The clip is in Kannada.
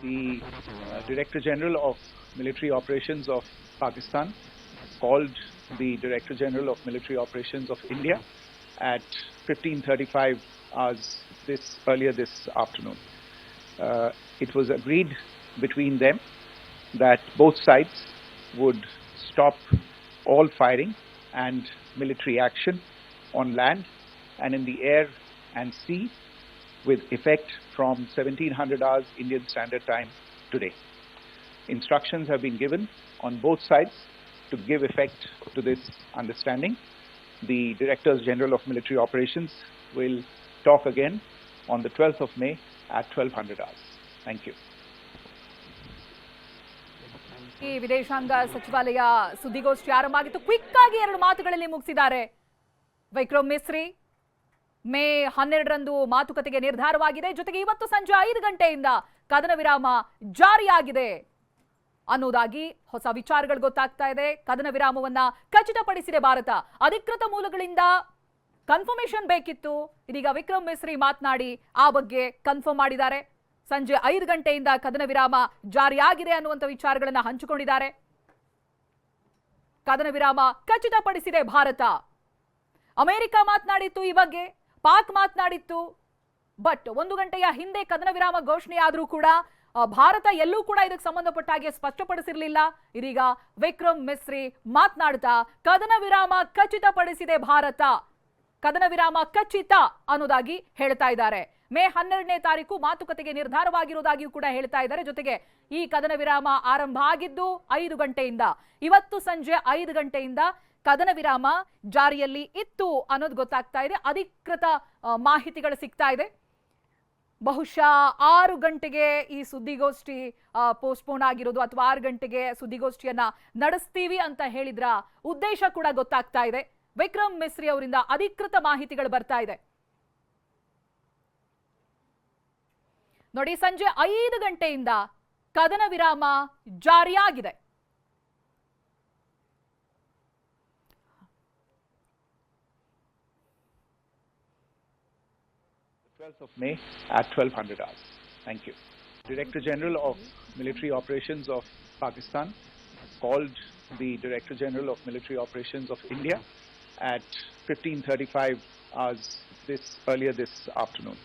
the Director General of Military Operations of Pakistan called the Director General of Military Operations of India at 15:35 hours earlier this afternoon. It was agreed between them that both sides would stop all firing and military action on land and in the air and sea with effect from 1700 hours Indian Standard Time today. Instructions have been given on both sides to give effect to this understanding. The Directors General of Military Operations will talk again on the 12th of May at 1200 hours. Thank you. ಈ ವಿದೇಶಾಂಗ ಸಚಿವಾಲಯ ಸುದ್ದಿಗೋಷ್ಠಿ ಆರಂಭ ಆಗಿತ್ತು. ಕ್ವಿಕ್ ಆಗಿ ಎರಡು ಮಾತುಗಳಲ್ಲಿ ಮುಗಿಸಿದ್ದಾರೆ ವಿಕ್ರಮ್ ಮಿಸ್ರಿ. ಮೇ 12ರಂದು ಮಾತುಕತೆಗೆ ನಿರ್ಧಾರವಾಗಿದೆ. ಜೊತೆಗೆ ಇವತ್ತು ಸಂಜೆ 5 ಗಂಟೆಯಿಂದ ಕದನ ವಿರಾಮ ಜಾರಿಯಾಗಿದೆ ಅನ್ನೋದಾಗಿ ಹೊಸ ವಿಚಾರಗಳು ಗೊತ್ತಾಗ್ತಾ ಇದೆ. ಕದನ ವಿರಾಮವನ್ನ ಖಚಿತಪಡಿಸಿದೆ ಭಾರತ. ಅಧಿಕೃತ ಮೂಲಗಳಿಂದ ಕನ್ಫರ್ಮೇಷನ್ ಬೇಕಿತ್ತು. ಇದೀಗ ವಿಕ್ರಮ್ ಮಿಸ್ರಿ ಮಾತನಾಡಿ ಆ ಬಗ್ಗೆ ಕನ್ಫರ್ಮ್ ಮಾಡಿದ್ದಾರೆ. ಸಂಜೆ 5 ಗಂಟೆಯಿಂದ ಕದನ ವಿರಾಮ ಜಾರಿಯಾಗಿದೆ ಅನ್ನುವಂಥ ವಿಚಾರಗಳನ್ನ ಹಂಚಿಕೊಂಡಿದ್ದಾರೆ. ಕದನ ವಿರಾಮ ಖಚಿತಪಡಿಸಿದೆ ಭಾರತ. ಅಮೆರಿಕ ಮಾತನಾಡಿತ್ತು ಈ ಬಗ್ಗೆ, ಪಾಕ್ ಮಾತನಾಡಿತ್ತು. ಬಟ್ 1 ಗಂಟೆಯ ಹಿಂದೆ ಕದನ ವಿರಾಮ ಘೋಷಣೆಯಾದರೂ ಕೂಡ ಭಾರತ ಎಲ್ಲೂ ಕೂಡ ಇದಕ್ಕೆ ಸಂಬಂಧಪಟ್ಟ ಹಾಗೆ ಸ್ಪಷ್ಟಪಡಿಸಿರಲಿಲ್ಲ. ಇದೀಗ ವಿಕ್ರಮ್ ಮಿಸ್ರಿ ಮಾತನಾಡ್ತಾ ಕದನ ವಿರಾಮ ಖಚಿತಪಡಿಸಿದೆ ಭಾರತ, ಕದನ ವಿರಾಮ ಖಚಿತ ಅನ್ನೋದಾಗಿ ಹೇಳ್ತಾ ಇದ್ದಾರೆ. ಮೇ 12ನೇ ತಾರೀಕು ಮಾತುಕತೆಗೆ ನಿರ್ಧಾರವಾಗಿರುವುದಾಗಿಯೂ ಕೂಡ ಹೇಳ್ತಾ ಇದ್ದಾರೆ. ಜೊತೆಗೆ ಈ ಕದನ ವಿರಾಮ ಆರಂಭ ಆಗಿದ್ದು 5 ಗಂಟೆಯಿಂದ, ಇವತ್ತು ಸಂಜೆ 5 ಗಂಟೆಯಿಂದ ಕದನ ವಿರಾಮ ಜಾರಿಯಲ್ಲಿ ಇತ್ತು ಅನ್ನೋದು ಗೊತ್ತಾಗ್ತಾ ಇದೆ. ಅಧಿಕೃತ ಮಾಹಿತಿಗಳು ಸಿಗ್ತಾ ಇದೆ. ಬಹುಶಃ 6 ಗಂಟೆಗೆ ಈ ಸುದ್ದಿಗೋಷ್ಠಿ ಪೋಸ್ಟ್ಪೋನ್ ಆಗಿರೋದು ಅಥವಾ 6 ಗಂಟೆಗೆ ಸುದ್ದಿಗೋಷ್ಠಿಯನ್ನ ನಡೆಸ್ತೀವಿ ಅಂತ ಹೇಳಿದ್ರ ಉದ್ದೇಶ ಕೂಡ ಗೊತ್ತಾಗ್ತಾ ಇದೆ. ವಿಕ್ರಮ್ ಮಿಸ್ರಿ ಅವರಿಂದ ಅಧಿಕೃತ ಮಾಹಿತಿಗಳು ಬರ್ತಾ ಇದೆ. ನೋಡಿ, ಸಂಜೆ 5 ಗಂಟೆಯಿಂದ ಕದನ ವಿರಾಮ ಜಾರಿಯಾಗಿದೆ. The 12th of May at 1200 hours. Thank you. Director General of Military Operations of Pakistan called the Director General of Military Operations of India at 15:35 hours earlier this afternoon.